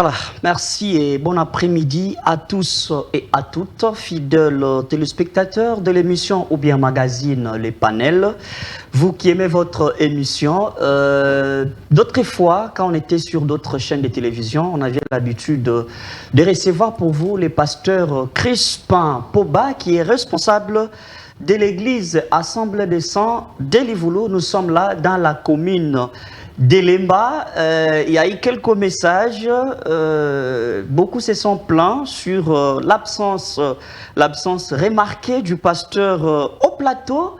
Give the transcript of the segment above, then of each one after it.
Voilà, merci et bon après-midi à tous et à toutes, fidèles téléspectateurs de l'émission ou bien magazine Les Panels. Vous qui aimez votre émission, d'autres fois, quand on était sur d'autres chaînes de télévision, on avait l'habitude de recevoir pour vous les pasteurs Crispin Poba, qui est responsable de l'église Assemblée des Saints de Livoulou. Nous sommes là dans la commune d'Elemba. Il y a eu quelques messages, beaucoup se sont plaints sur l'absence remarquée du pasteur au plateau.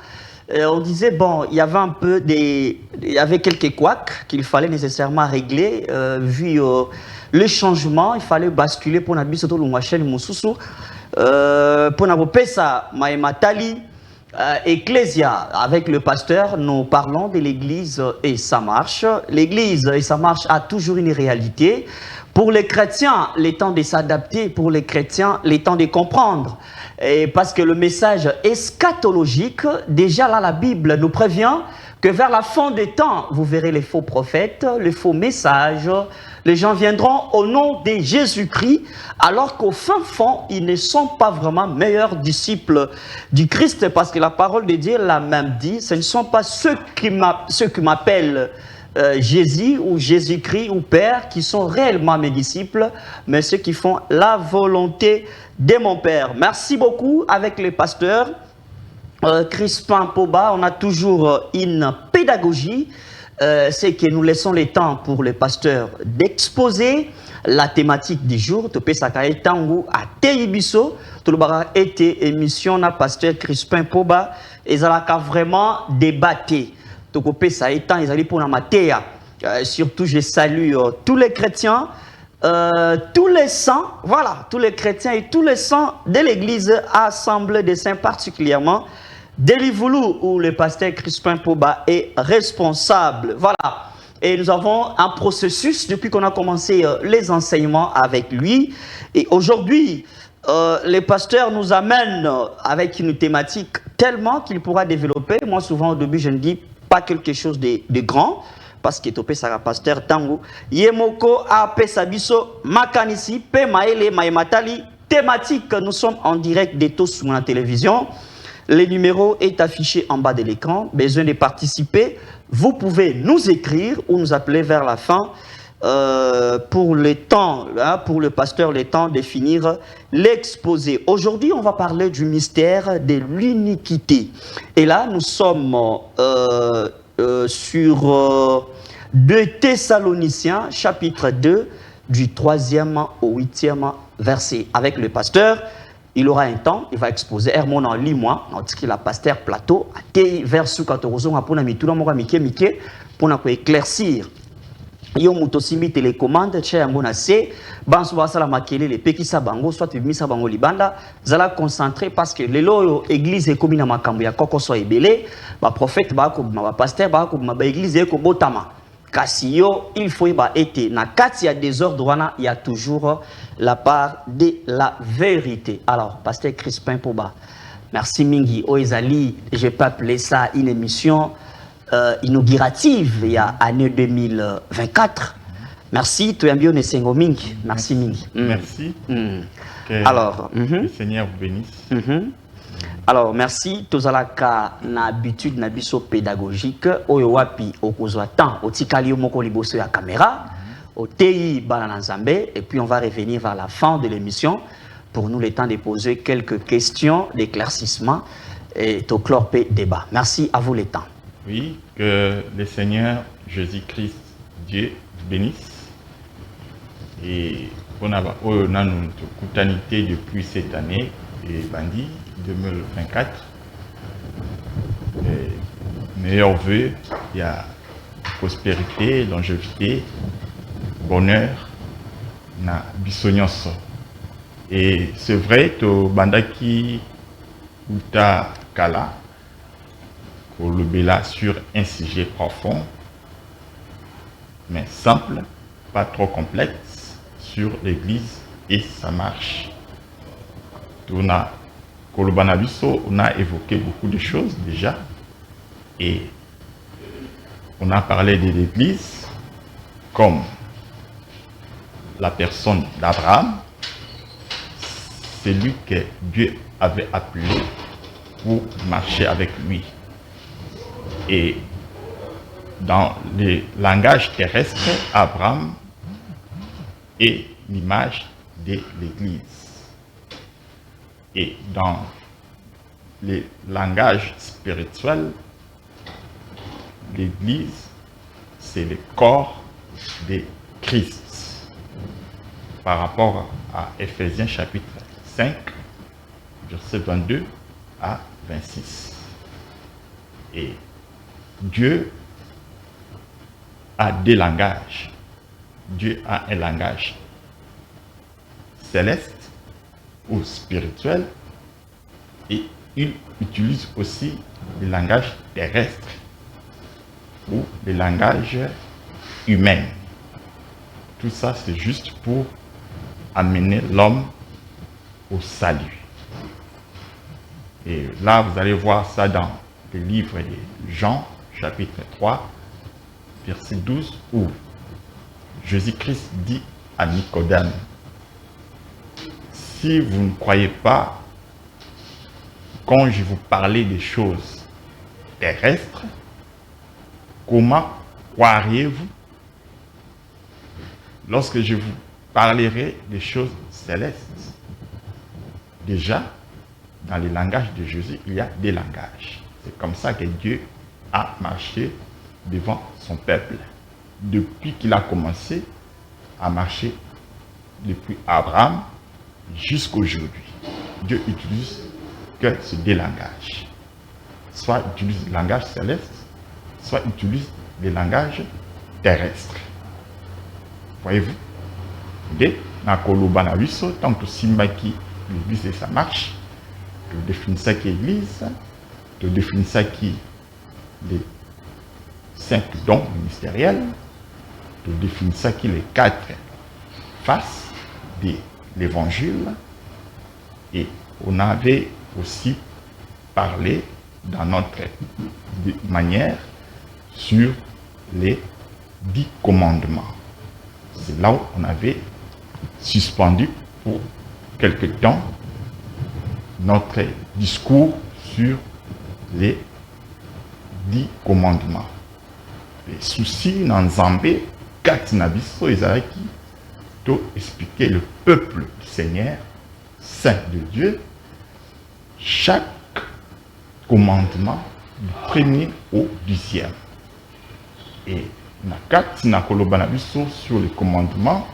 On disait, bon, il y avait un peu il y avait quelques couacs qu'il fallait nécessairement régler, vu le changement, il fallait basculer pour n'abîmer surtout le chaîne Moussousou, pour n'abîmer ça, Maïmatali, Ecclésia, avec le pasteur, nous parlons de l'église et ça marche. L'église et ça marche a toujours une réalité. Pour les chrétiens, le temps de s'adapter, pour les chrétiens, le temps de comprendre. Et parce que le message eschatologique, déjà là, la Bible nous prévient que vers la fin des temps, vous verrez les faux prophètes, les faux messages. Les gens viendront au nom de Jésus-Christ, alors qu'au fin fond, ils ne sont pas vraiment meilleurs disciples du Christ, parce que la parole de Dieu l'a même dit, ce ne sont pas ceux qui m'appellent Jésus ou Jésus-Christ ou Père qui sont réellement mes disciples, mais ceux qui font la volonté de mon Père. Merci beaucoup avec les pasteurs. Crispin Poba, on a toujours une pédagogie. C'est que nous laissons le temps pour les pasteurs d'exposer la thématique du jour. Topé Sakae Tangu à Teibiso, Tolobara été émission na pasteur Crispin Poba, et Zalaka vraiment débatté. Tokopé Saïtan, ils allaient pour la matière. Surtout, je salue tous les chrétiens, tous les saints, voilà, tous les chrétiens et tous les saints de l'église Assemblée des Saints particulièrement. Delivoulou, où le pasteur Crispin Poba est responsable. Voilà. Et nous avons un processus depuis qu'on a commencé les enseignements avec lui. Et aujourd'hui, les pasteurs nous amènent avec une thématique tellement qu'il pourra développer. Moi, souvent, au début, je ne dis pas quelque chose de grand. Parce que topé sara pasteur Tango. Yemoko a pesabiso makanisi pe maele maematali. Thématique, nous sommes en direct de tous sur la télévision. Le numéro est affiché en bas de l'écran. Besoin de participer. Vous pouvez nous écrire ou nous appeler vers la fin pour le temps, hein, pour le pasteur, le temps de finir l'exposé. Aujourd'hui, on va parler du mystère de l'iniquité. Et là, nous sommes sur 2 Thessaloniciens, chapitre 2, du 3e au 8e verset. Avec le pasteur, il aura un temps, il va exposer Hermon en lit-moi, la pasteur plateau, à te versu 14 ans, pour éclaircir. Yo mutosimi télécommande, chez Hermon C, Bansoa Salamakele, les Pekisa Bango, soit Misa Bango Libanda, Zala concentré parce que les lois église et commune à Makambuya, Koko soit ébélé, ma prophète, ma pasteur, ma église et Kobotama. Kassio, il faut être na katia désordre, il y a toujours la part de la vérité. Alors, pasteur Crispin Poba, merci Mingi. Oezali, je peux appeler ça une émission inaugurative il y a année 2024. Merci, tu es bien Nessengo Mingi. Merci Mingi. Merci. Alors, le Seigneur vous bénisse. Alors, merci. Tozalaka na habitude na biso pédagogique. Oyo wapi okozwa temps otikali moko liboso ya caméra. Otei banana nzambe. Et puis on va revenir vers la fin de l'émission pour nous le temps de poser quelques questions d'éclaircissement et de clore débat. Merci à vous le temps. Oui, que le Seigneur Jésus-Christ Dieu bénisse. Et on a une coutanité depuis cette année et bandit 2024. Meilleurs vœux, il y a prospérité, longévité, bonheur, na bisognos. Et c'est vrai, to bandaki uta kala, pour le bela sur un sujet profond, mais simple, pas trop complexe, sur l'église et sa marche. On a évoqué beaucoup de choses déjà et on a parlé de l'église comme la personne d'Abraham, c'est lui que Dieu avait appelé pour marcher avec lui. Et dans le langage terrestre, Abraham est l'image de l'Église. Et dans le langage spirituel, l'Église, c'est le corps de Christ. Par rapport à Éphésiens chapitre 5, versets 22 à 26. Et Dieu a deux langages. Dieu a un langage céleste ou spirituel et il utilise aussi le langage terrestre ou le langage humain. Tout ça, c'est juste pour amener l'homme au salut. Et là, vous allez voir ça dans le livre de Jean, chapitre 3, verset 12, où Jésus-Christ dit à Nicodème, si vous ne croyez pas, quand je vous parlais des choses terrestres, comment croiriez-vous lorsque je vous parlerai des choses célestes? Déjà, dans le langage de Jésus, il y a des langages. C'est comme ça que Dieu a marché devant son peuple. Depuis qu'il a commencé à marcher, depuis Abraham jusqu'aujourd'hui, Dieu utilise que ces deux langages. Soit il utilise le langage céleste, soit il utilise le langage terrestre. Voyez-vous? Dès Nakoloba na biso, tant que Simbaki, l'église et ça marche, tu définis ça qui est l'église, tu définis ça qui les 5 dons ministériels, tu définis ça qui les 4 faces de l'évangile. Et on avait aussi parlé dans notre manière sur les 10 commandements. C'est là où on avait suspendu pour quelque temps notre discours sur les 10 commandements. Les soucis dans Nzambé, Katinabiso, Ezaraki, tout expliquer le peuple du Seigneur, Saint de Dieu, chaque commandement du premier au 10e. Et Nakatina Kolobanabiso sur les commandements,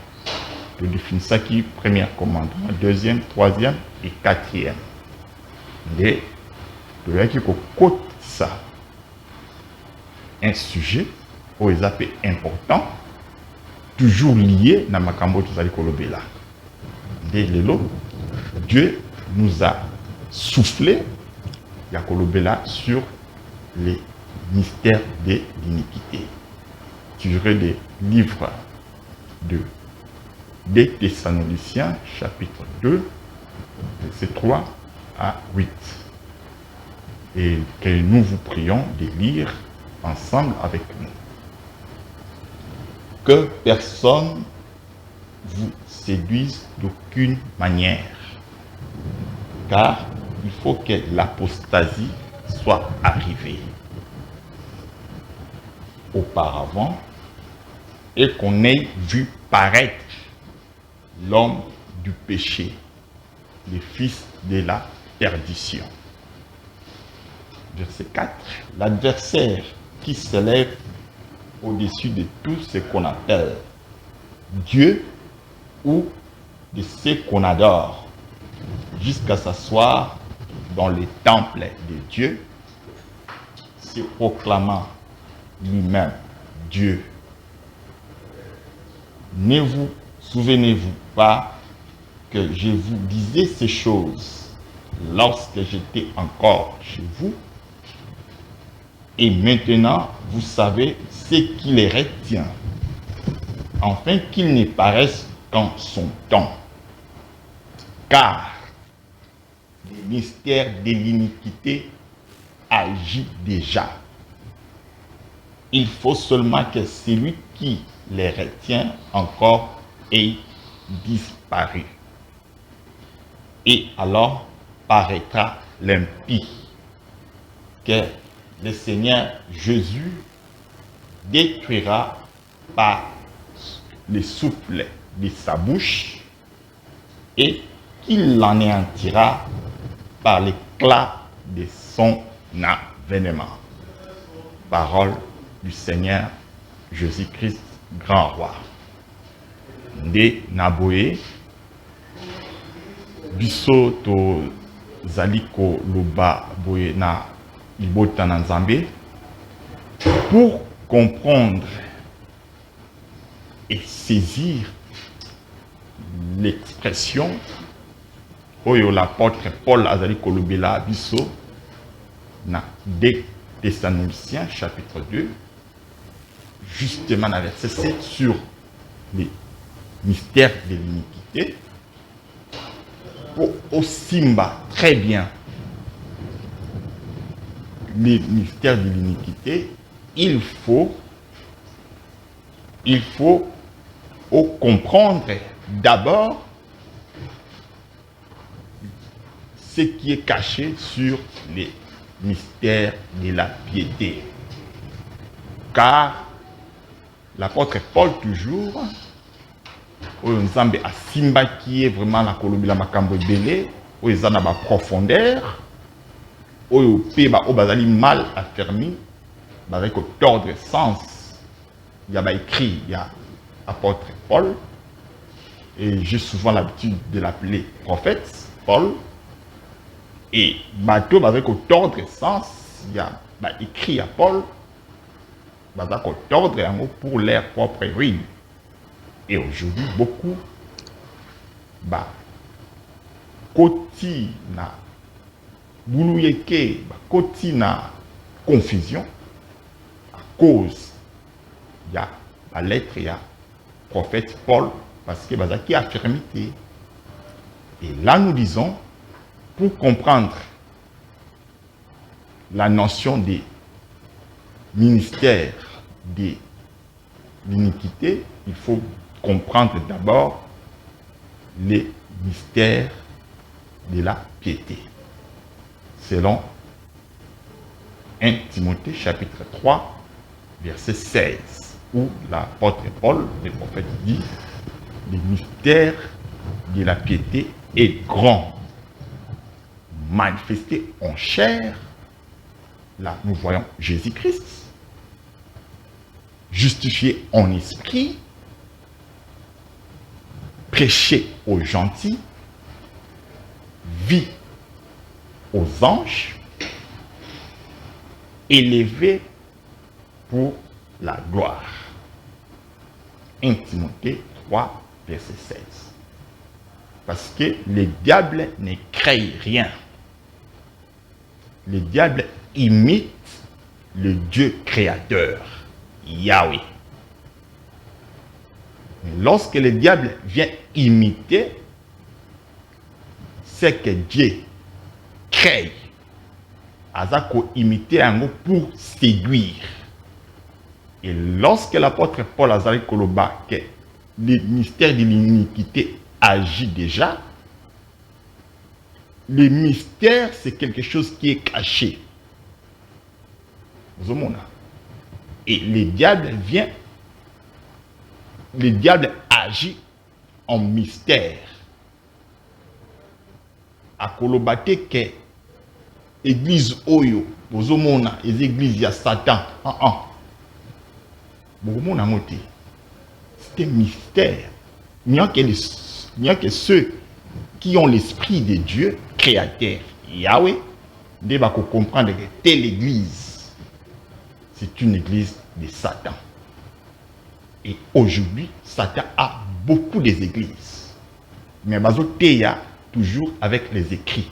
de définir ça qui premier commandement, deuxième, troisième et quatrième. Et de là qui côté ça, un sujet où ils appellent important, toujours lié dans Makambo Tuzali Kolobela. Dès l'élo, Dieu nous a soufflé la Kolobela sur les mystères de l'iniquité. Tiré des livres de des Thessaloniciens, chapitre 2, versets 3 à 8. Et que nous vous prions de lire ensemble avec nous. Que personne vous séduise d'aucune manière, car il faut que l'apostasie soit arrivée auparavant et qu'on ait vu paraître l'homme du péché, le fils de la perdition. Verset 4. L'adversaire qui s'élève au-dessus de tout ce qu'on appelle Dieu ou de ce qu'on adore, jusqu'à s'asseoir dans le temple de Dieu, se proclamant lui-même Dieu. Ne vous souvenez-vous pas que je vous disais ces choses lorsque j'étais encore chez vous? Et maintenant, vous savez ce qui les retient, afin qu'ils ne paraissent qu'en son temps. Car le mystère de l'iniquité agit déjà. Il faut seulement que celui qui les retient encore ait disparu. Et alors paraîtra l'impie que le Seigneur Jésus détruira par le souffle de sa bouche et qu'il l'anéantira par l'éclat de son avènement. Parole du Seigneur Jésus-Christ, grand roi. Nde naboye biso to zaliko loba boye na libota na Nzambe pour comprendre et saisir l'expression oyo l'apôtre Paul azali kolobela biso na 2 Thessaloniciens chapitre 2 justement dans verset 7 sur les mystères de l'iniquité. Pour Osimba très bien les mystères de l'iniquité, il faut comprendre d'abord ce qui est caché sur les mystères de la piété. Car l'apôtre Paul toujours, oyo Nzambe asimba qui est vraiment la kolobela makambo belé, oyo eza na ba profondeur, oyo pe ba bazali mal affermi, bazali ko tordre sens. Il y a ba écrit, il y a apôtre Paul, et j'ai souvent l'habitude de l'appeler prophète Paul, et bateau bazali ko tordre sens, il y a ba écrit à Paul, bazali ko tordre yango pour leur propre ruine. Et aujourd'hui, beaucoup, koti na bouluyeke, koti na confusion à cause il y a la lettre, il y a prophète Paul, parce que bazaki affirmité. Et là, nous disons, pour comprendre la notion des ministères de l'iniquité, il faut comprendre d'abord les mystères de la piété. Selon 1 Timothée chapitre 3, verset 16, où l'apôtre Paul, le prophète, dit « Le mystère de la piété est grand, manifesté en chair. » Là, nous voyons Jésus-Christ, justifié en esprit, prêché aux gentils, vie aux anges, élevé pour la gloire. 1 Timothée 3, verset 16. Parce que le diable ne crée rien. Le diable imite le Dieu créateur, Yahweh. Mais lorsque le diable vient imiter ce que Dieu crée, Azako imiter un mot pour séduire. Et lorsque l'apôtre Paul Azari Koloba, que le mystère de l'iniquité agit déjà, le mystère c'est quelque chose qui est caché. Et le diable agit en mystère. À Kolobate que église Oyo, bozomona, les églises ya Satan. C'est un mystère. Il n'y a que ceux qui ont l'esprit de Dieu créateur, Yahweh, devant comprendre que telle église, c'est une église de Satan. Et aujourd'hui, Satan a beaucoup d'églises. Mais Bazoteya, toujours avec les écrits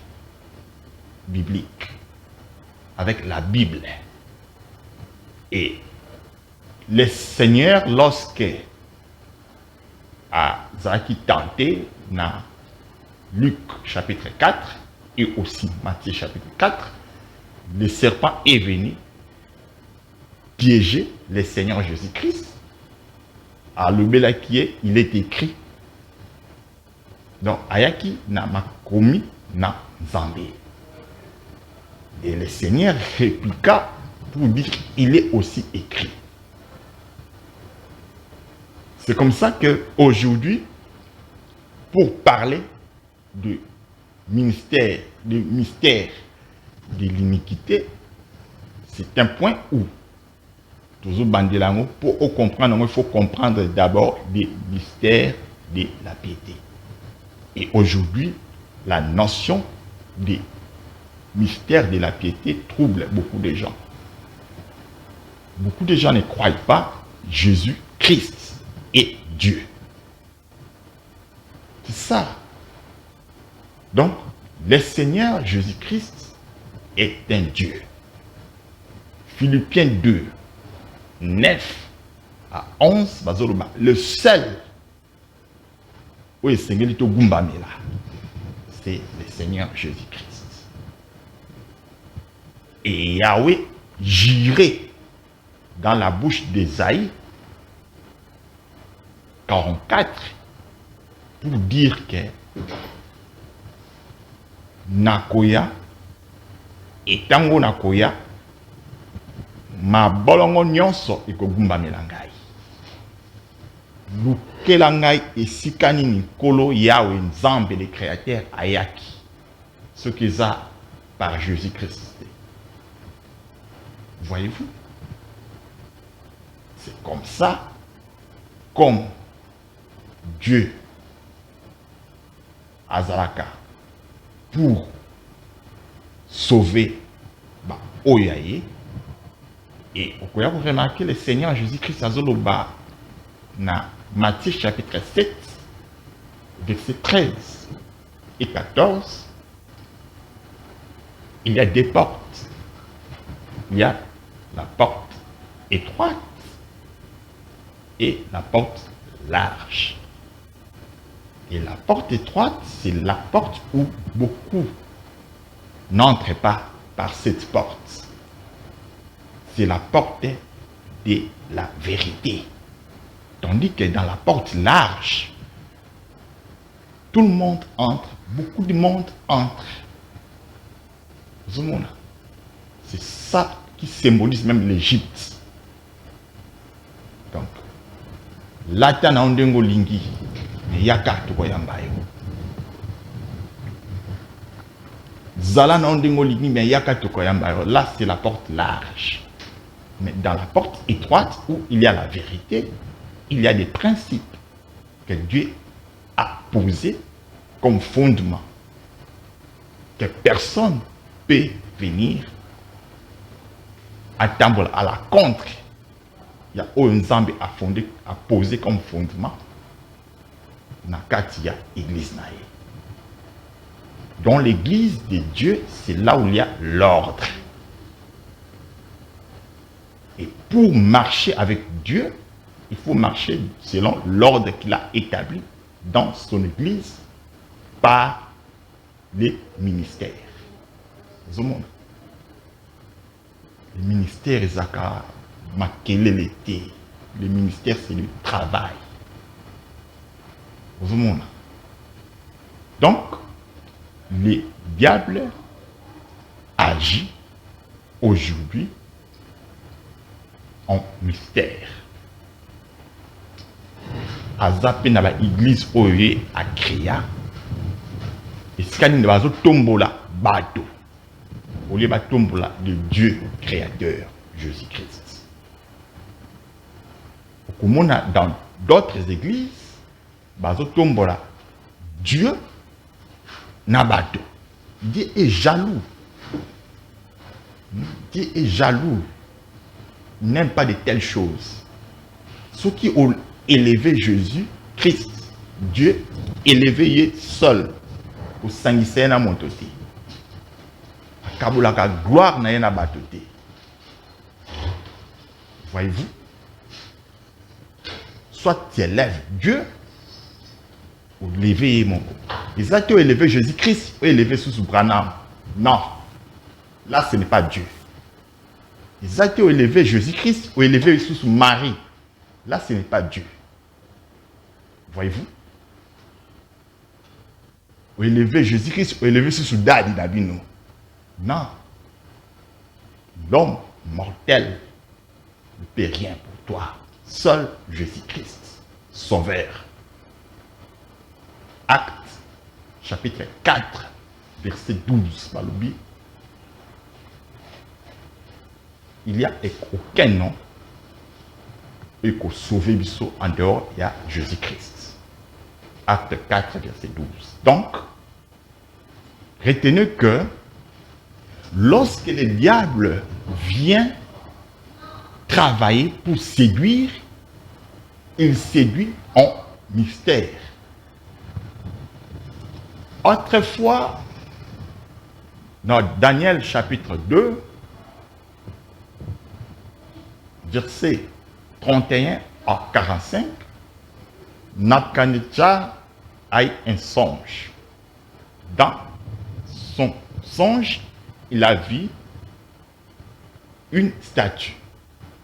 bibliques, avec la Bible. Et le Seigneur, lorsque a Zaki tenté dans Luc chapitre 4 et aussi Matthieu chapitre 4, le serpent est venu piéger le Seigneur Jésus-Christ. À l'Obélakié, il est écrit Donc, ayaki na makomi na Nzambe. Et le Seigneur répliqua pour dire qu'il est aussi écrit. C'est comme ça qu'aujourd'hui, pour parler du mystère de l'iniquité, c'est un point où, toujours bandelango, pour comprendre, il faut comprendre d'abord les mystères de la piété. Et aujourd'hui, la notion des mystères de la piété trouble beaucoup de gens. Beaucoup de gens ne croient pas Jésus-Christ est Dieu. C'est ça. Donc, le Seigneur Jésus-Christ est un Dieu. Philippiens 2, 9 à 11, le seul où est c'est le Seigneur Jésus-Christ. Et Yahweh jurait dans la bouche d'Ésaïe 44 pour dire que Nakoya et Tango Nakoya ma bolongo nyonso ekogumbamela ngai lukela ngai esika nini nkolo Yahweh Nzambe le créateur ayaki ce qu'ils ont par Jésus-Christ. Voyez-vous? C'est comme ça, comme Dieu Azaraka pour sauver Oyaye. Et vous pouvez remarquer le Seigneur Jésus-Christ Azoloba dans Matthieu chapitre 7, versets 13 et 14. Il y a des portes. Il y a la porte étroite et la porte large. Et la porte étroite, c'est la porte où beaucoup n'entrent pas par cette porte. C'est la porte de la vérité. Tandis que dans la porte large, tout le monde entre, beaucoup de monde entre. C'est ça qui symbolise même l'Égypte. Donc, lata na ondengo lingi, yaka tukoyambayo. Zala na ondengo lingi, mais yaka tukoyambayo. Là, c'est la porte large. Mais dans la porte étroite, où il y a la vérité, il y a des principes que Dieu a posés comme fondement. Que personne peut venir attendre à la contre. Il y a Nzambe à poser comme fondement. Nakatia église naïe. Dans l'église de Dieu, c'est là où il y a l'ordre. Et pour marcher avec Dieu, il faut marcher selon l'ordre qu'il a établi dans son église par les ministères. Le ministère Zaka Makelelete. Le ministère, c'est le travail. Donc, le diable agit aujourd'hui en mystère. Azapé na ba église oye a créé. Et ce qu'il y a tombola bateau. Au lieu de tombola de Dieu créateur, Jésus-Christ. Comme on a dans d'autres églises, bazo tombola Dieu na bateau. Dieu est jaloux. Dieu est jaloux. Il n'aime pas de telles choses. Ceux qui ont élevé Jésus, Christ, Dieu, élevé seul au sanguisé na montoté. Kabulaka gloire na yena batoté. Voyez-vous? Soit tu élèves Dieu, ou élever mon corps. Les actes ont élevé Jésus-Christ, ou élevé sous Branham. Non. Là, ce n'est pas Dieu. Les actes ont élevé Jésus-Christ, ou élevé sous Marie. Là, ce n'est pas Dieu. Voyez-vous? élever Jésus-Christ, élever ce soldat d'Inabino. Non. L'homme mortel ne peut rien pour toi. Seul Jésus-Christ, Sauveur. Acte, chapitre 4, verset 12. Maloubi. Il n'y a aucun nom et qu'on sauve Bisso en dehors, il y a Jésus-Christ. Acte 4, verset 12. Donc, retenez que lorsque le diable vient travailler pour séduire, il séduit en mystère. Autrefois, dans Daniel chapitre 2, verset 31 à 45, Nabuchodonosor a eu un songe. Dans son songe, il a vu une statue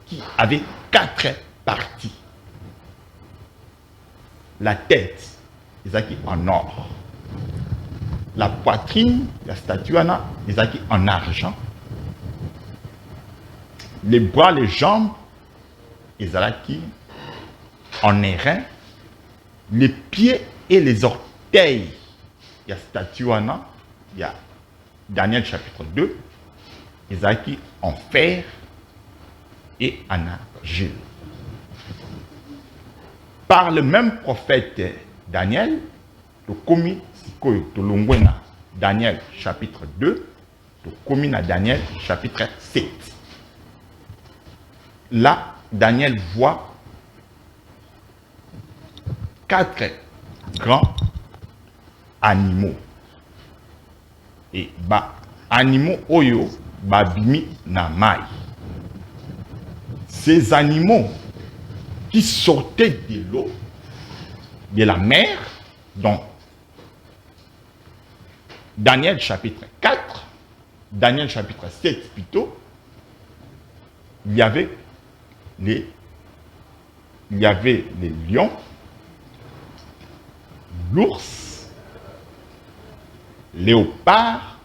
qui avait 4 parties. La tête, Isaac en or. La poitrine, la statue Isaac en argent. Les bras, les jambes, Isaac en airain. Les pieds et les orteils, il y a statue il y a Daniel chapitre 2, Isaac en fer et en argile. Par le même prophète Daniel, le commis Daniel chapitre 2, le commis Daniel chapitre 7. Là, Daniel voit 4 grands animaux. Et animaux oyo bimi na mai. Ces animaux qui sortaient de l'eau, de la mer, donc Daniel chapitre 4, Daniel chapitre 7 plutôt, il y avait les lions, l'ours, léopard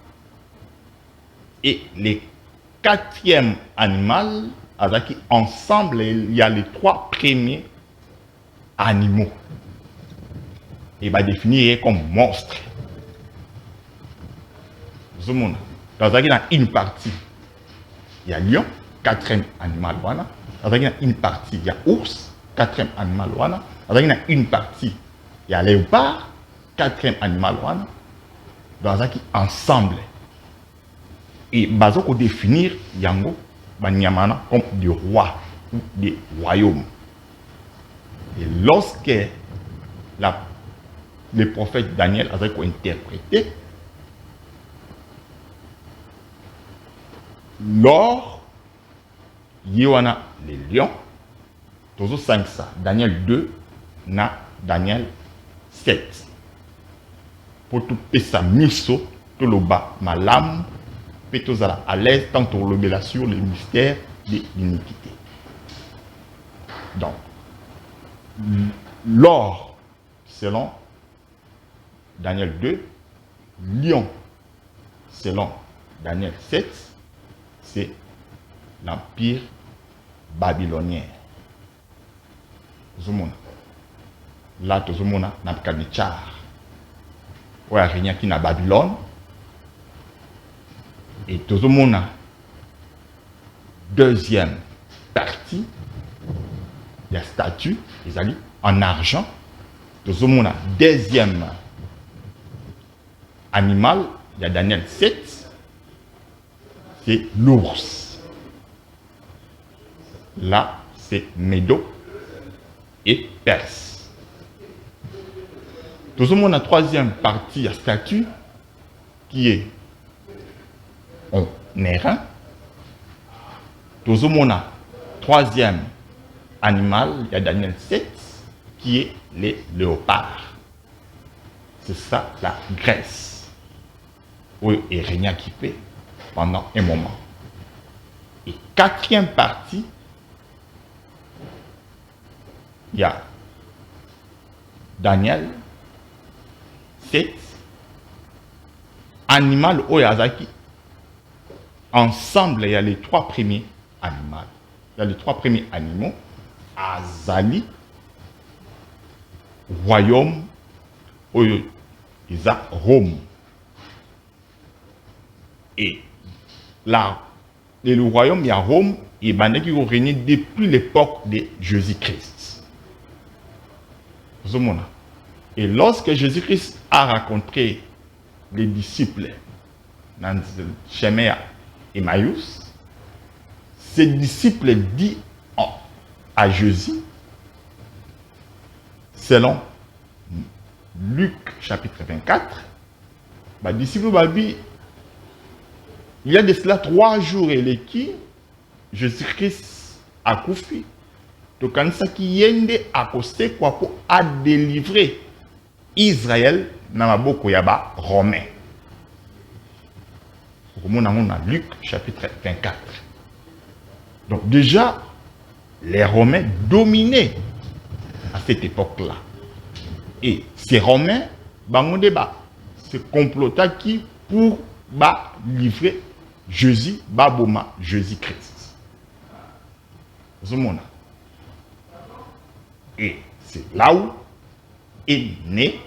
et les 4e animal avec ensemble il y a les 3 premiers animaux. Il va définir comme monstre. Dans une partie, il y a lion, 4e animal. Dans une partie, il y a ours, 4e animal. Dans une partie, il y a léopard, 4e animal. Dans ensemble. Et bazoko définir yango banyamana comme des rois ou des royaumes. Et lorsque le prophète Daniel a interprété, lors Yohana les lions, toujours 5 ça, Daniel 2, na Daniel 7. Pour tout pesa miso, tout le bas malam, peut à l'aise tant qu'on le sur le mystère de l'iniquité. Donc, l'or, selon Daniel 2, lion, selon Daniel 7, c'est l'empire babylonien. Là, tout le monde n'a pas de char. Il y a rien qui n'a Babylone. Et tout le monde a deuxième partie, il y a statue, ils allaient en argent. Tout le monde a deuxième animal, il y a Daniel 7, c'est l'ours. Là, c'est Médo et Perse. Tout le monde a troisième partie, il y a statue, qui est en airain. Tout le monde a troisième animal, il y a Daniel 7, qui est les léopards. C'est ça la Grèce, où il régna qui fait pendant un moment. Et quatrième partie, il y a Daniel 7, animal oyazaki. Ensemble, il y a les trois premiers animaux. Il y a les trois premiers animaux. Azali, royaume, oyo, isa Rome. Et là, le royaume, il y a Rome, et il qui ont régné depuis l'époque de Jésus-Christ. Et lorsque Jésus-Christ a rencontré les disciples dans le chemin Emmaüs, ses disciples disent à Jésus, selon Luc chapitre 24, les disciples ont dit, il y a de cela 3 jours et les qui Jésus-Christ a couffé. Donc, quand ça qui yende a costé quoi pour a délivrer Israël dans la boko yaba romain. On a Luc chapitre 24. Donc déjà, les Romains dominaient à cette époque-là. Et ces Romains, bango débat, se complotaient qui pour livrer Jésus, baboma Jésus-Christ. Et c'est là où est né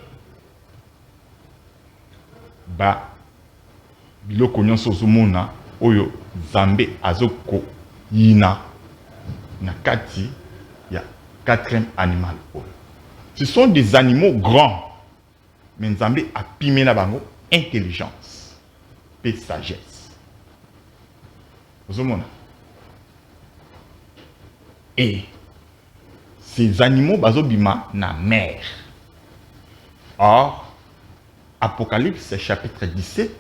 biloko nyonso ozomona oyo Nzambe azoko yina na kati ya 4e animal. Ce sont des animaux grands, mais Nzambe a pimé na bango intelligence et sagesse. Ozomona. Et ces animaux bazobima na mer. Or, Apocalypse chapitre 17,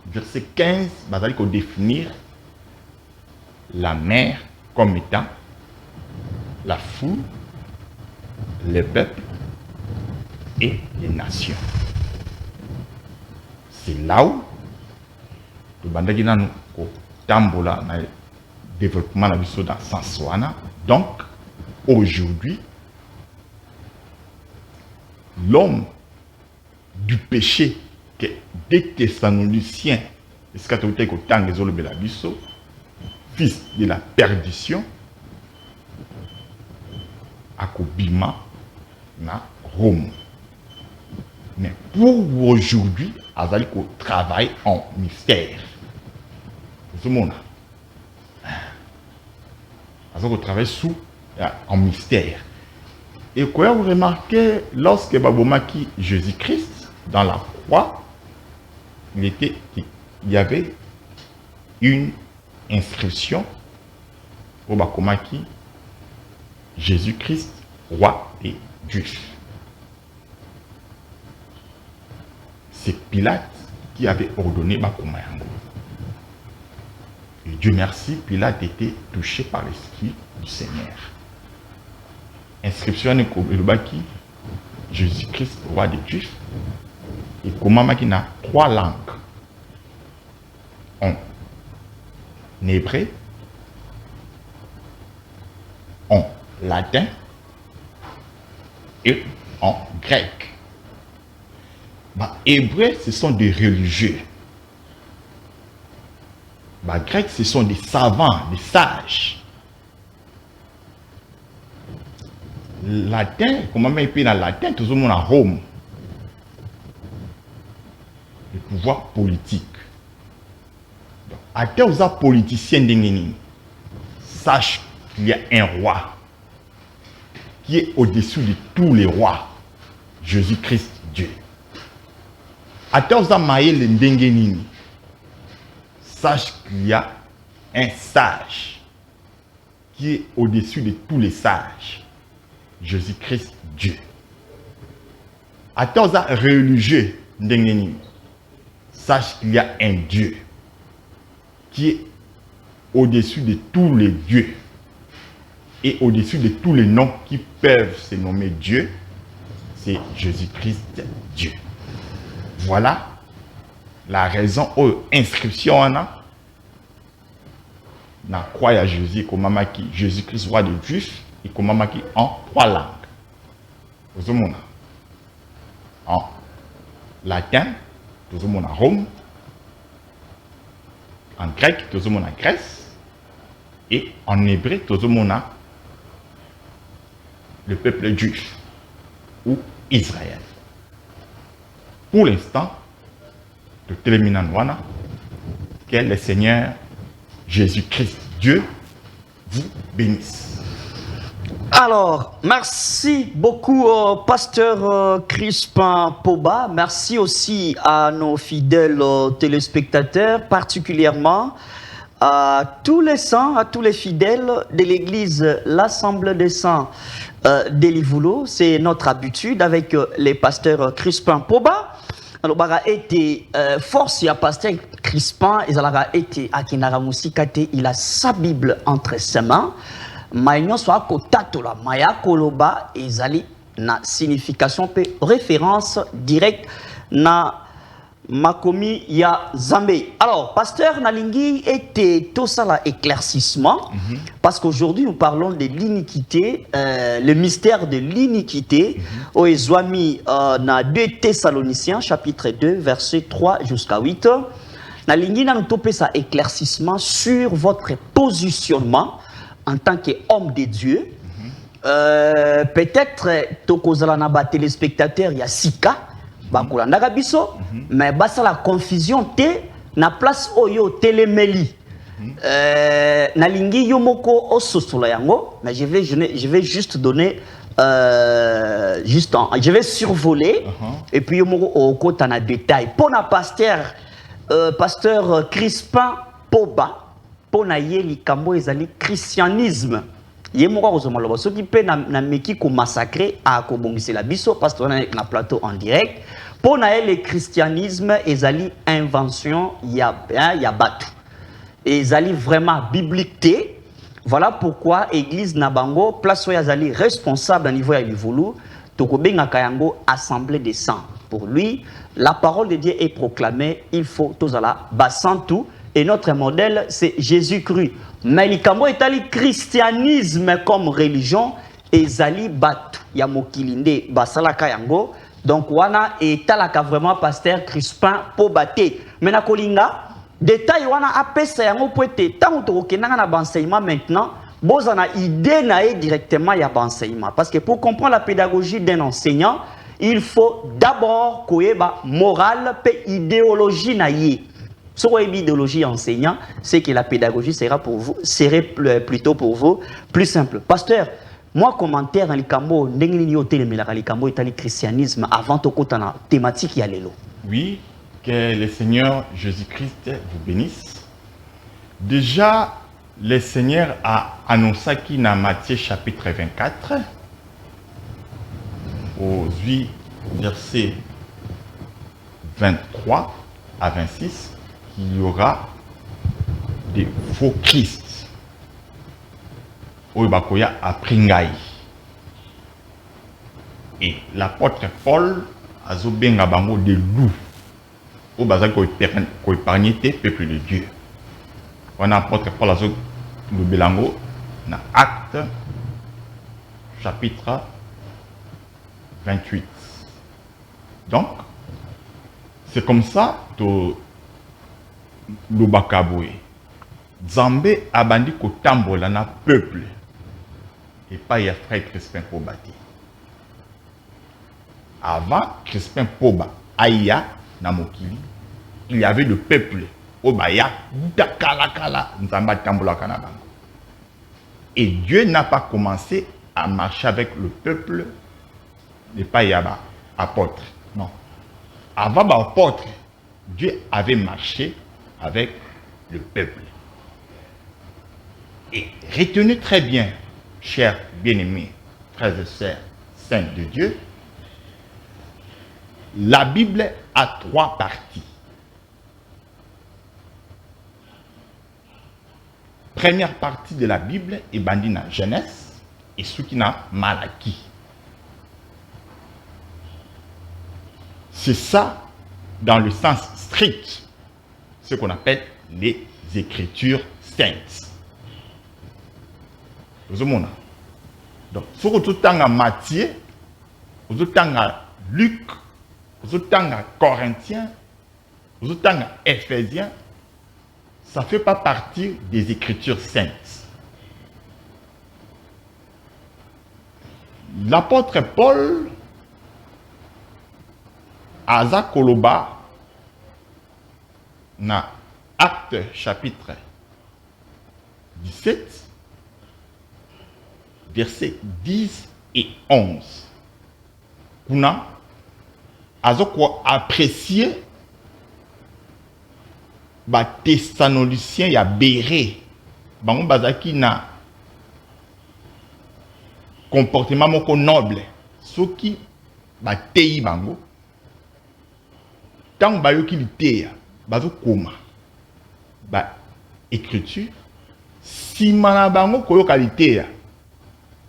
verset 15, bazali ko définir la mer comme étant la foule, les peuples et les nations. C'est là où le bandagi nanu ko tambola na développement na biso dans Sanswana. Donc aujourd'hui, l'homme du péché que des Thessaloniciens, fils de la perdition, akobima na Rome. Mais pour aujourd'hui, azali ko travaille en mystère. Tout le monde. Azali ko travaille en mystère. Et quoi vous remarquez, lorsque babomaki Jésus-Christ dans la croix, il y avait une inscription pour bakomaki Jésus-Christ, roi des Juifs. C'est Pilate qui avait ordonné bakomayango. Et Dieu merci, Pilate était touché par l'esprit du Seigneur. Inscription de Kobelobaki, Jésus-Christ, roi des Juifs, et Komama qui a 3 langues. En hébreu, en latin et en grec. Hébreu, ce sont des religieux. Grec, ce sont des savants, des sages. Latin, comment on appelle dans latin, tout le monde à Rome. Le pouvoir politique. À terre aux politiciens d'Engeni, sache qu'il y a un roi qui est au-dessus de tous les rois, Jésus-Christ Dieu. À terre aux maïl d'Engeni, sache qu'il y a un sage qui est au-dessus de tous les sages, Jésus-Christ Dieu. À terre aux religieux d'Engeni, sache qu'il y a un Dieu qui est au-dessus de tous les dieux et au-dessus de tous les noms qui peuvent se nommer Dieu, c'est Jésus-Christ Dieu. Voilà la raison où inscription na croix à Jésus comme mamaki Jésus-Christ roi des Juifs et comme mamaki en 3 langues. Vous en latin, tout le monde à Rome, En grec, tozomona Grèce. Et en hébreu, tozomona le peuple juif ou Israël. Pour l'instant, le téléminan wana, que le Seigneur Jésus-Christ, Dieu, vous bénisse. Alors, merci beaucoup pasteur Crispin Poba. Merci aussi à nos fidèles téléspectateurs, particulièrement à tous les saints, à tous les fidèles de l'église l'Assemblée des saints d'Elivoulo. C'est notre habitude avec les pasteurs Crispin Poba. Alors, il a été force à pasteur Crispin, il a été à Kinara Mousikate, il a sa Bible entre ses mains. Maïnyo soit kotatola, maya koloba, ezali na signification pe référence directe na makomi ya Zambé. Alors, pasteur Nalingi était tout ça là éclaircissement, parce qu'aujourd'hui nous parlons de l'iniquité, le mystère de l'iniquité, au Ezwami na 2 Thessaloniciens, chapitre 2, verset 3 jusqu'à 8. Nalingi na nous topé ça éclaircissement sur votre positionnement en tant qu'homme de Dieu. Peut-être tokozala na ba téléspectateur ya sika bakolanda biso, mais basa la confusion te na place oyo telemeli. Nalingi yomoko ososola yango, mais je vais juste donner je vais survoler et puis yomoko okota na détail pour na pasteur Crispin Poba. Pona yeli kambo ezali christianisme ye moko kozomaloba soki pe na meki ko massacrer a ko bongisela biso parce qu'on est na plateau en direct pona yeli christianisme ezali invention ya batu ezali vraiment biblique. Voilà pourquoi église na bango place oyo ezali responsable à niveau ya Livulu tokobenga kayango assemblée des saints. Pour lui la parole de Dieu est proclamée, il faut tozala basantu. Et notre modèle, c'est Jésus-Christ. Mais l'ikamo est le christianisme comme religion. Et zali batu ya mokilinde basalaka yango. Donc wana et talaka vraiment pasteur Crispin Pobate. Mais na kolinga détail wana apesa yango poete tant to kenanga na enseignement maintenant. Bozana idée na directement ya enseignement parce que pour comprendre la pédagogie d'un enseignant, il faut d'abord koyeba morale pe idéologie na ye. Ce qui est idéologie enseignant, c'est que la pédagogie serait plutôt pour vous plus simple. Pasteur, moi commentaire en likambo ndengini yote mais la likambo est le christianisme avant to kota na thématique ya lelo. Oui, que le Seigneur Jésus-Christ vous bénisse. Déjà le Seigneur a annoncé qu'il dans Matthieu chapitre 24 aux 8 versets 23 à 26 qu'il y aura des faux Christ. Oibakoya a pringai. Et l'apôtre Paul a zobenga bango de loup. Au bazar ko épargner tes peuple de Dieu. On a apôtre Paul a zo le belango na Acte chapitre 28. Donc c'est comme ça que Lubakaboue. Zambé a bandi ko tambola na peuple. Et pas y a frère Crispin Poba. Avant Crispin Poba, Aya na Mokili, il y avait le peuple. Obaya, Dakalakala, Nzamba tambola kanabango. Et Dieu n'a pas commencé à marcher avec le peuple de Payaba, apôtre. Non. Avant l'apôtre, Dieu avait marché avec le peuple. Et retenez très bien, chers bien-aimés, frères et sœurs, saints de Dieu, la Bible a 3 parties. Première partie de la Bible est bandie dans Genèse et ce qui n'a Malachie. C'est ça, dans le sens strict, ce qu'on appelle les Écritures saintes. Donc, ce que tu as Matthieu, ce que tu as Luc, ce que tu as Corinthiens, ce que tu as Éphésiens, ça ne fait pas partie des Écritures saintes. L'apôtre Paul, Aza Koloba, dans Acte chapitre 17, versets 10 et 11. Kuna, Aza ko apprécier ba Thessaloniciens ya Béré, bango bazaki na comportement moko noble, soki ba teyi bango, tant bayoki liteya, bazo koma ba écriture, si mana bango koyoka liteya,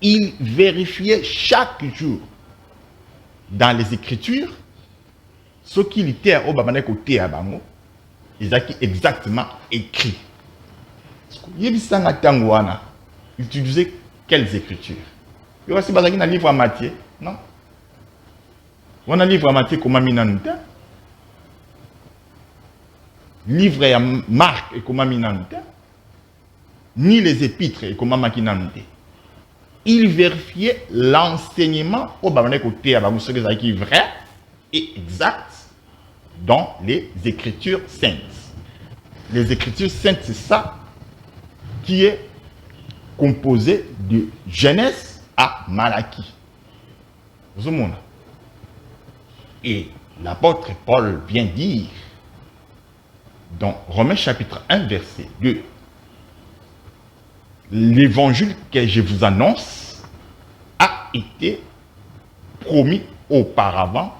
il vérifiait chaque jour dans les écritures ce qui liteya o babane ko teya bango, ezaki exactement écrit. Yebisanga tango wana, utilisait quelles écritures? Il y a aussi un livre à Matthieu, non? On a un livre à Matthieu comme Aminanouta. Livre à Marc et comme Aminanouta. Ni les épîtres et comme Aminanouta. Il vérifiait l'enseignement au Babane côté à Babousse qui est vrai et exact dans les Écritures saintes. Les Écritures saintes, c'est ça qui est composé de Genèse à Malachie. Et l'apôtre Paul vient dire dans Romains chapitre 1 verset 2, l'évangile que je vous annonce a été promis auparavant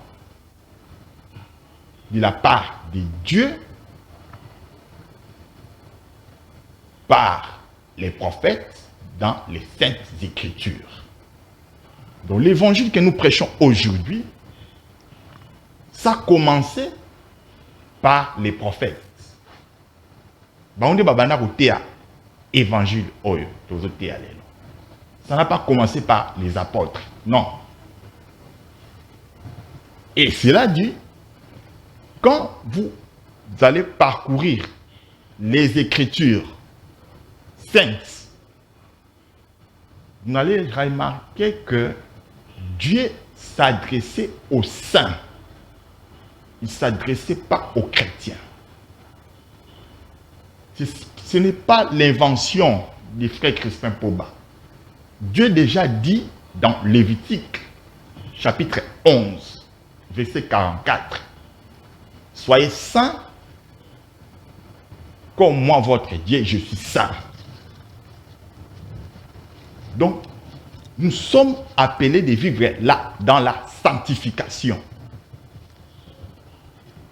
de la part de Dieu par les prophètes dans les saintes écritures. Donc l'évangile que nous prêchons aujourd'hui, ça a commencé par les prophètes. Évangile, ça n'a pas commencé par les apôtres, non. Et cela dit, quand vous allez parcourir les écritures saintes, vous allez remarquer que Dieu s'adressait aux saints. Il ne s'adressait pas aux chrétiens. Ce n'est pas l'invention des frères Crispin Poba. Dieu déjà dit dans Lévitique, chapitre 11, verset 44, « Soyez saints, comme moi, votre Dieu, je suis saint. » Donc, nous sommes appelés de vivre là, dans la sanctification.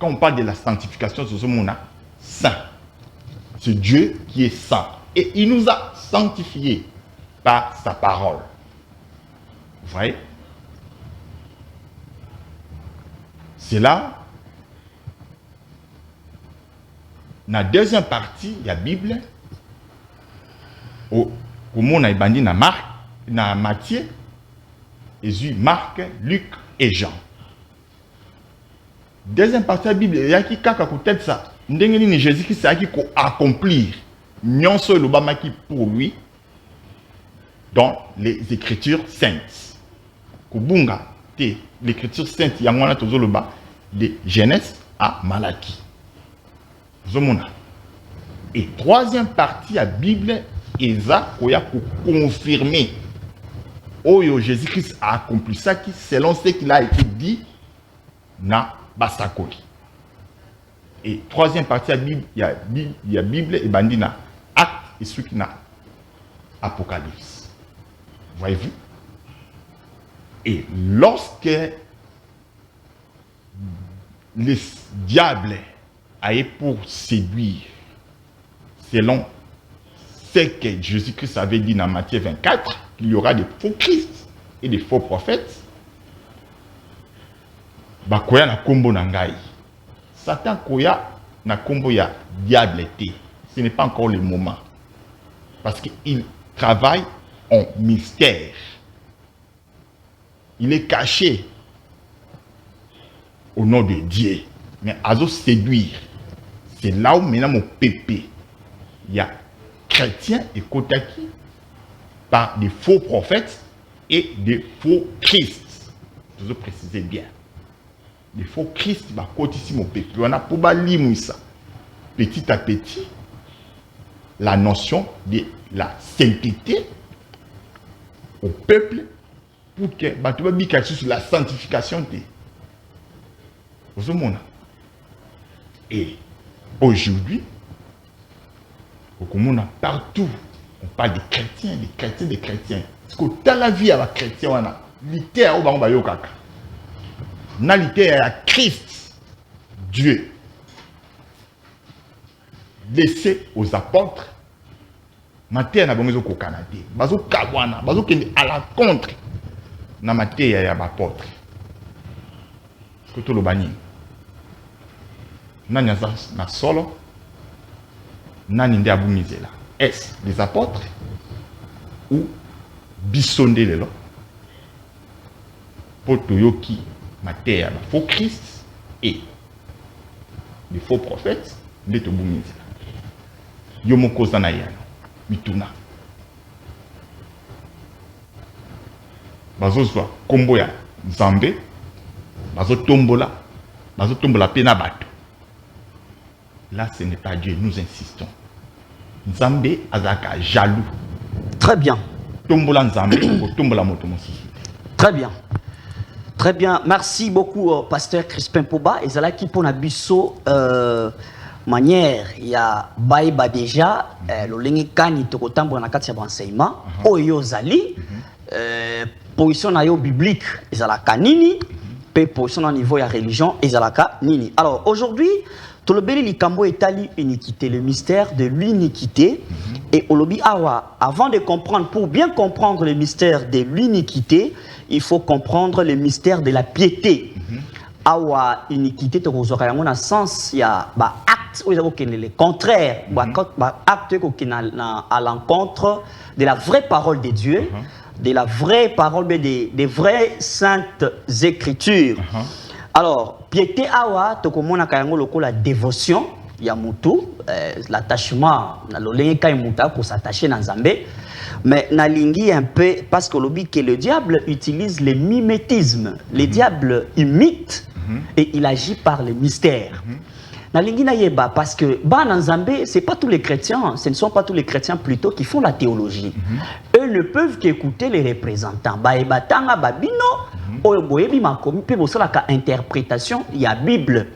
Quand on parle de la sanctification, c'est ce mot-là, saint. C'est Dieu qui est saint. Et il nous a sanctifiés par sa parole. Vous voyez? C'est là, dans la deuxième partie, il y a la Bible. Comment on a bandit dans Marc, dans Matthieu, Jésus, Marc, Luc et Jean. Deuxième partie de la Bible, il y a qui a peut-être ça. Jésus qui s'est accomplir nyonso lobamaki pour lui dans les Écritures saintes. Kubunga te l'Écriture sainte yangwana tozoloba de Genèse à Malachie. Et troisième partie de la Bible, Eza koya pour confirmer Oyo Jésus-Christ a accompli ça qui selon ce qu'il a été dit na Basakoli. Et troisième partie de la Bible, il y a Bible et Bandina, Acte et ce qui n'a Apocalypse. Voyez-vous? Et lorsque le diable a eu pour séduire, selon ce que Jésus-Christ avait dit dans Matthieu 24, qu'il y aura des faux Christ et des faux prophètes, bakoya na kombo na ngai. Satan koya na kombo ya diable te. Ce n'est pas encore le moment. Parce qu'il travaille en mystère. Il est caché au nom de Dieu. Mais à séduire, c'est là où maintenant mon pépé. il y a chrétiens et kotaki par des faux prophètes et des faux Christ. Je veux préciser bien. Des faux Christ, bah, ici mon peuple. On a pour ça. Petit à petit, la notion de la sainteté au peuple pour que bah, tu vas bien sur la sanctification de ce monde. Et aujourd'hui, au monde partout, on parle des chrétiens, des chrétiens, des chrétiens. Parce que dans la vie avec les chrétiens, on a l'ité au bamba yokaka. On a l'ité à Christ, Dieu. Laissé aux apôtres. Maté na bongo ko Canada. Bazo kabwana, bazo kende à la contre na maté ya apôtres. Ce que tout le bani. Nani na solo. Nani ndi abumizela. Est les apôtres ou bisonde lelo. Poto yoki maté ya faux Christ et les faux prophètes ndeto bumizela. Yomoko zanayano mituna bazozwa kombo ya Nzambe bazotombola pena bato. Là ce n'est pas Dieu, nous insistons. Nzambe azaka jaloux. Très bien. Tombola Nzambe tombola moto mosusu. Très bien. Très bien. Merci beaucoup pasteur Crispin Poba et zala ki pona biso manière ya baïba déjà l'olengi kani tokotambo na kati ya enseignement oyo zali position na yo biblique ezalaka nini pe position na niveau ya religion ezalaka nini. Alors aujourd'hui tout le beli likambo etali iniquité, le mystère de l'iniquité et olobi awa avant de comprendre, pour bien comprendre le mystère de l'iniquité il faut comprendre le mystère de la piété. Awa iniquité to kozora yango na sens ya ba acte ou le contraire ba acte à l'encontre de la vraie parole de Dieu, de la vraie parole des vraies saintes écritures. Alors piété awa to komona kayango loko la dévotion ya mutu, l'attachement na lolenge kay muta pour s'attacher na Nzambe. Mais nalingi un peu parce que le diable utilise le mimétisme. Le diable imite et il agit par le mystère. Nalingi na yeba parce que Nzambe, c'est pas tous les chrétiens, ce ne sont pas tous les chrétiens plutôt qui font la théologie. Eux ne peuvent qu'écouter les représentants. Baebatanga babino oyo boyebi makomi pe bosalaka interprétation ya Bible.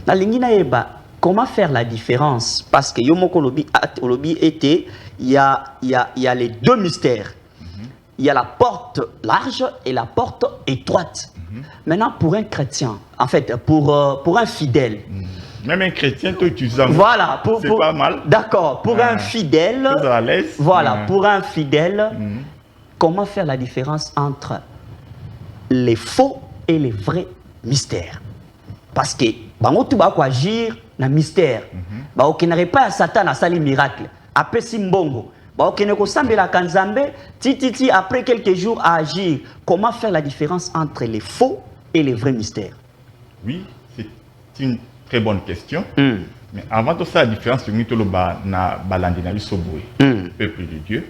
Nalingi na yeba comment faire la différence parce que yomoko lobi était il y a les deux mystères. Il y a la porte large et la porte étroite. Maintenant, pour un chrétien, en fait, pour un fidèle. Même un chrétien, toi, tu utilises. Voilà, c'est pas mal. D'accord, pour un fidèle. Voilà, pour un fidèle, comment faire la différence entre les faux et les vrais mystères? Parce que, bango tout va agir na mystère. Ba okenare pas Satan a sali miracle. Après Simbongo. Ba okeneko sambela kanzambe titi après quelques jours à agir. Comment faire la différence entre les faux et les vrais mystères? Oui, c'est une très bonne question. Mais avant de ça, la différence c'est que na balandina bisoboué, peuple de Dieu.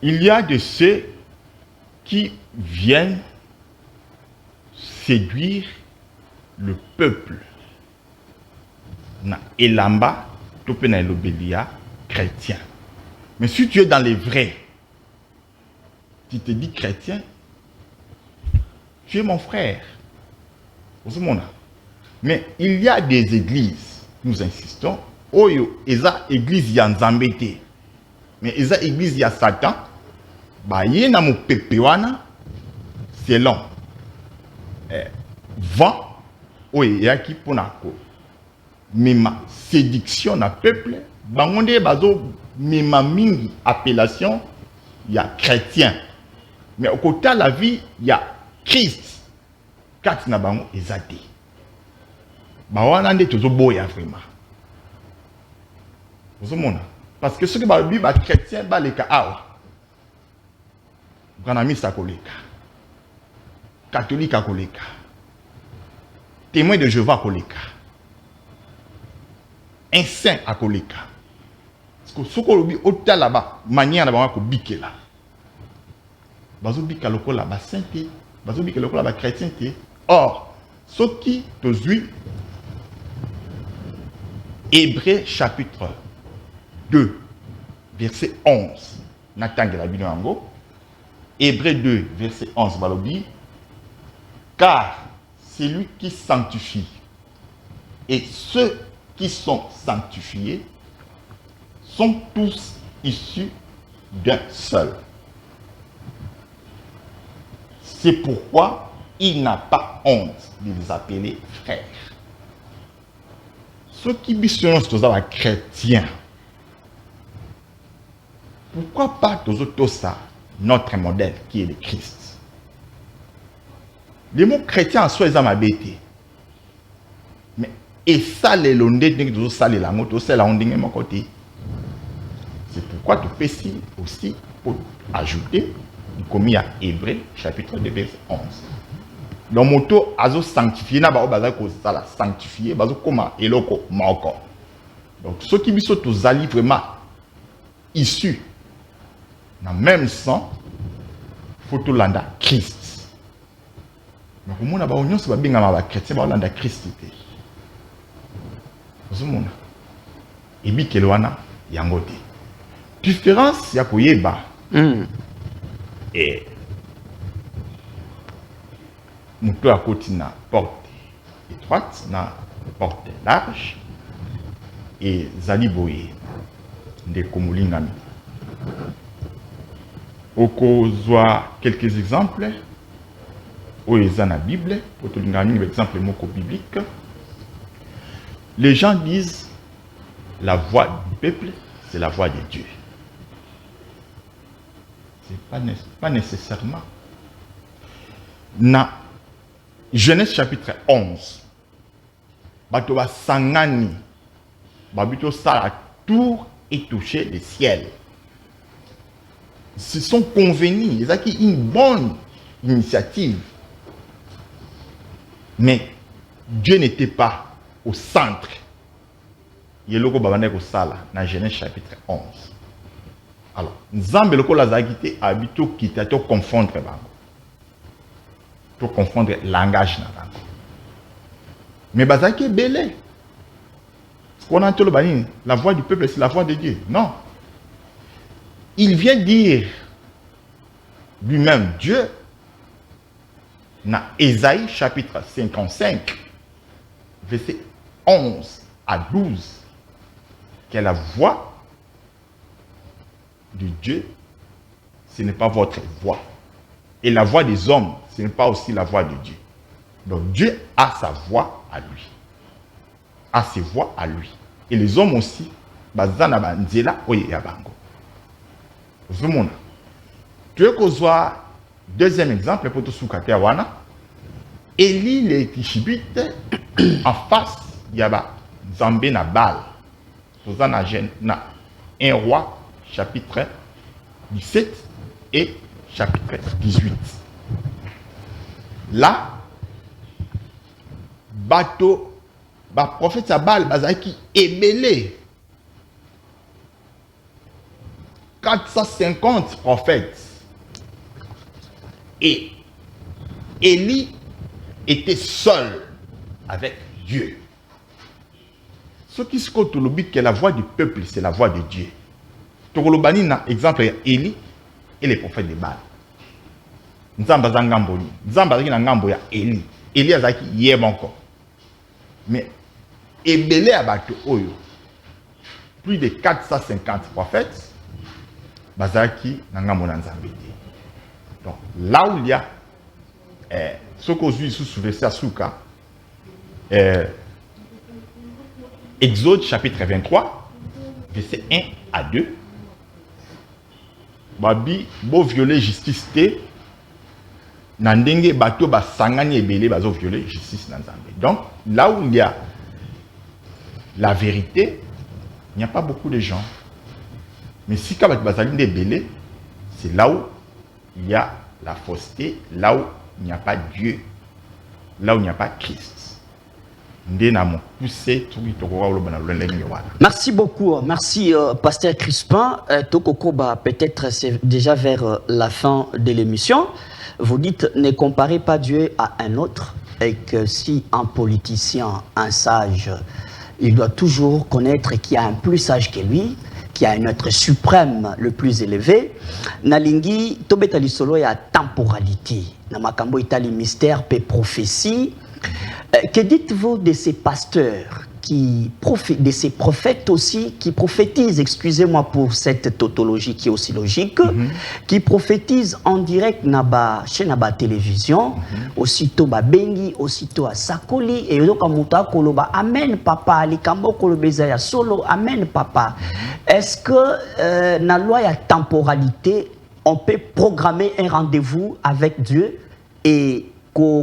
Il y a de ceux qui viennent séduire le peuple. Na elamba topena elobelia chrétien. Mais si tu es dans les vrais, tu te dis chrétien, tu es mon frère. Mais il y a des églises, nous insistons, oyo eza église ya Nzambete. Mais eza église ya Satan, ba ye na mo pepe wana selon vent oyo yaki ponako mema séduction na peuple bangonde bazo mema mingi appellation ya chrétien. Mais au côté de la vie, il y a Christ. Kat na bango ezate. Ba wana nde tozo boya vraiment. Vous mona parce que ceux qui ba bi ba chrétien ba leka awa. Kana misa koleka. Catholique koleka. Témoin de Jéhovah koleka. un saint à koleka. Parce que ce qu'on dit au là-bas, manière là-bas qu'on bique là. Bazo bique à l'oko là-bas sainteté, bazo bique à l'oko là-bas chrétienté. Or, ce qui te suit, Hébreux chapitre 2, verset 11. Natang la Bible en Hébreux 2, verset 11, balobi. Car c'est lui qui sanctifie. Et ceux qui sont sanctifiés sont tous issus d'un seul. C'est pourquoi il n'a pas honte de les appeler frères. Ceux qui bissonnent sont chrétiens. Pourquoi pas tous ça, notre modèle qui est le Christ? Les mots chrétiens en soi, ils ont ma bête. Mais et ça, les londés, tous ça, les langues, tous ça, la onding, mon côté. C'est pourquoi tu peux aussi pour ajouter, comme il y a Hébreux, chapitre 2, verset 11. Le moto azo sanctifié, na ba obaza ko sala sanctifié, bazo koma eloko mako. Donc ceux qui sont tous alliés vraiment issus dans le même sang, faut tout landa Christ. Donc au monde ba union c'est pas bien ma chrétien ba landa Christ té. Vous monde. Et bi kelwana yangote. Différence ya koyeba. Et moto à côté na porte étroite, na porte large et zali boye de komulingami. Okozwa quelques exemples où ils ont la Bible, pour te donner un exemple moko biblique. Les gens disent la voix du peuple, c'est la voix de Dieu. C'est pas nécessairement. Na Genèse chapitre 11. Bato ba sangani. Babito sala tour et toucher le ciel. Se sont convenus. Ils ont une bonne initiative. Mais Dieu n'était pas au centre. Il y a loko babane ko sala na Genèse chapitre 11. Alors, Nzambe loko la zakite habito kita to confondre bango. Pour confondre langage. Mais bazaki est belé. Ce qu'on a entendu, la voix du peuple, c'est la voix de Dieu. Non. Il vient dire lui-même Dieu dans Ésaïe chapitre 55, verset 11 à 12, que la voix de Dieu, ce n'est pas votre voix. Et la voix des hommes, ce n'est pas aussi la voix de Dieu. Donc Dieu a sa voix à lui. A ses voix à lui. Et les hommes aussi, bazana banzela oye yabango. Zumuna. Tu veux qu'on soit deuxième exemple pour tout soukate wana. Élie les Tishibite en face yaba Zambé na Bal. Sozana na 1 roi chapitre 17 et chapitre 18. Là, bateau, prophète Sabal, bazaki ébélé. 450 prophètes. Et Élie était seul avec Dieu. Ce qui se compte le but que la voix du peuple, c'est la voix de Dieu. Togolobani na exemple ya Élie et les prophètes de Baal. Nzamba za ngambo ni. Nzamba zaki na ngambo ya Élie. Élie azaki yeba encore. Mais ebele abato oyo. Plus de 450 prophètes bazaki na ngambo na Nzambe. Donc là où il y a ce qu'on suit sous verset Asuka, Exode chapitre 23, verset 1 à 2. Babi bo violer justice te nandenge bato ba sangani ebele bazo violer justice na Nzambe. Donc là où il y a la vérité, il n'y a pas beaucoup de gens. Mais si ka bato bazali ebele, c'est là où il y a la fausseté, là où il n'y a pas Dieu, là où il n'y a pas Christ. Merci beaucoup, merci Pasteur Crispin. Tokokoba, peut-être c'est déjà vers la fin de l'émission. Vous dites, ne comparez pas Dieu à un autre, et que si un politicien, un sage, il doit toujours connaître qu'il y a un plus sage que lui, qu'il y a un être suprême le plus élevé. Nalingi, tobetali solo ya temporalité. Namakambo itali mystère pe prophétie. Que dites-vous de ces pasteurs, de ces prophètes aussi, qui prophétisent, excusez-moi pour cette tautologie qui est aussi logique, qui prophétisent en direct chez Naba Télévision, aussitôt Bengi, aussitôt à Sakoli, et donc à Koloba, Amen papa, Likambo Kolobezaya solo, Amen papa. Est-ce que, dans la loi de temporalité, on peut programmer un rendez-vous avec Dieu et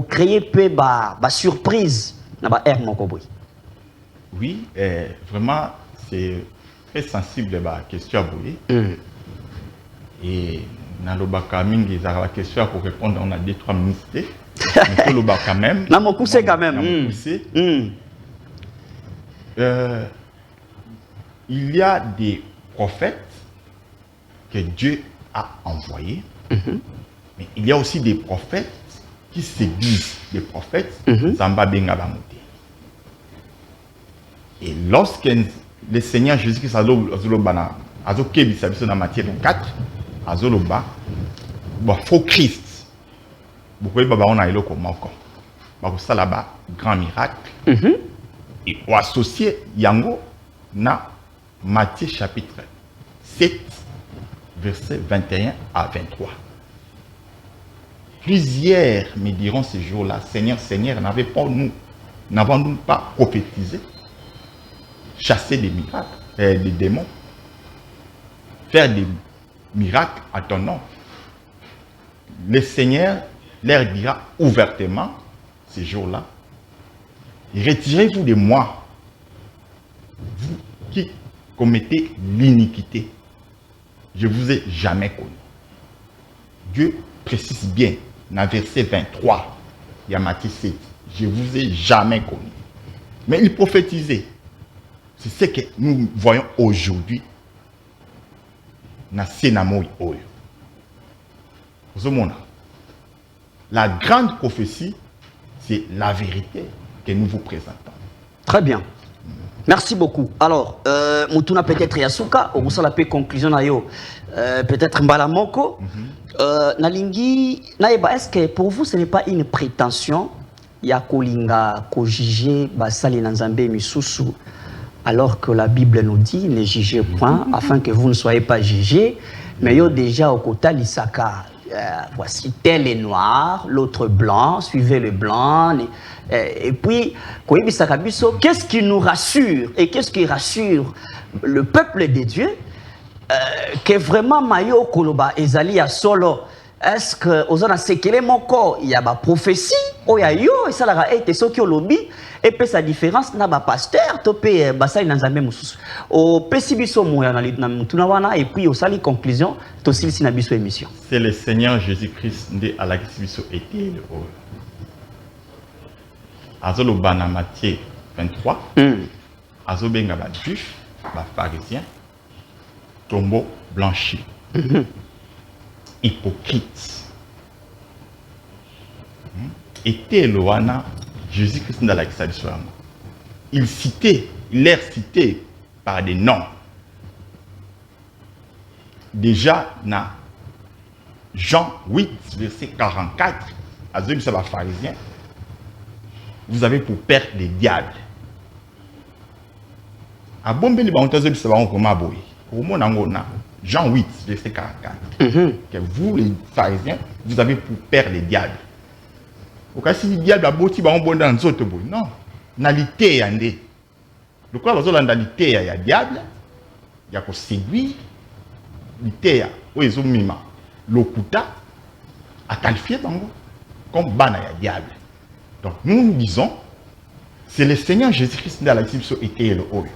créer peu de surprise dans l'air Mokoboui? Oui, vraiment, c'est très sensible la question à vous. Et dans le Bakamingi, il y a la question pour répondre, on a 2-3 minutes. Mais le Baka quand même. Non, mon poussé quand même. Il y a des prophètes que Dieu a envoyés, mais il y a aussi des prophètes qui se disent des prophètes, Zamba Benga Bamote. Et lorsque le Seigneur Jésus-Christ a dit dans Matthieu 24, Azoloba, faux Christ, beaucoup de gens ont eu le commanko, ça là-bas, grand miracle, et on associé Yango na Matthieu chapitre 7, versets 21 à 23. Plusieurs me diront ce jour-là, Seigneur, Seigneur, n'avons-nous pas prophétisé, chasser des miracles, des démons, faire des miracles à ton nom? Le Seigneur leur dira ouvertement, ce jour-là, retirez-vous de moi, vous qui commettez l'iniquité. Je ne vous ai jamais connu. Dieu précise bien, dans verset 23, il y a Matthieu 7, je ne vous ai jamais connu. Mais il prophétisait. C'est ce que nous voyons aujourd'hui dans le Sénamoï. La grande prophétie, c'est la vérité que nous vous présentons. Très bien. Merci beaucoup. Alors, Moutouna peut-être Yasuka, au bout de la conclusion, peut-être Mbalamoko. Nalingi, est-ce que pour vous, ce n'est pas une prétention, Yakolinga, ko jugé, Basali Nanzambe Misusu, alors que la Bible nous dit, ne jugez point, afin que vous ne soyez pas jugés. Mais il y a déjà au Kota l'Isaka, voici tel est noir, l'autre blanc, suivez le blanc. Et puis, qu'est-ce qui nous rassure et qu'est-ce qui rassure le peuple de Dieu que vraiment Mayo Koloba Ezali a solo? Est-ce que aux a séquelé mon corps, il y a ma prophétie, ou il y a yo, et ça l'a été ce qui est au lobby, et puis sa différence n'a pas pasteur, topé basai dans un même sous. Au pessibiso mouya na tunawana, et puis au sali conclusion, tosil sinabiso émission. C'est le Seigneur Jésus-Christ de à la kibiso été le haut. Azolo bana Matthieu 23, azobenga ba juif, ba pharisien, tombeau blanchi. Hypocrite. Était Loana Jésus-Christ dans la Kisabiswama. Il leur citait par des noms. Déjà, dans Jean 8, verset 44, à Zébi Saba pharisien, vous avez pour père des diables. À Bombe les Bantas Zébi Saba on comment aboyer. Au monde en Jean 8, verset 44. Que vous, les pharisiens, vous avez pour père les diables. Au cas si les diables ont beau dans les autres, non. Nalité yandé. Le quoi, dans la nalité, il y a diable, il y a qu'on séduire, l'ité, où ils ont mis l'okuta, à qualifier comme bana ya diable. Donc nous disons, c'est le Seigneur Jésus-Christ dans la Bible été le haut.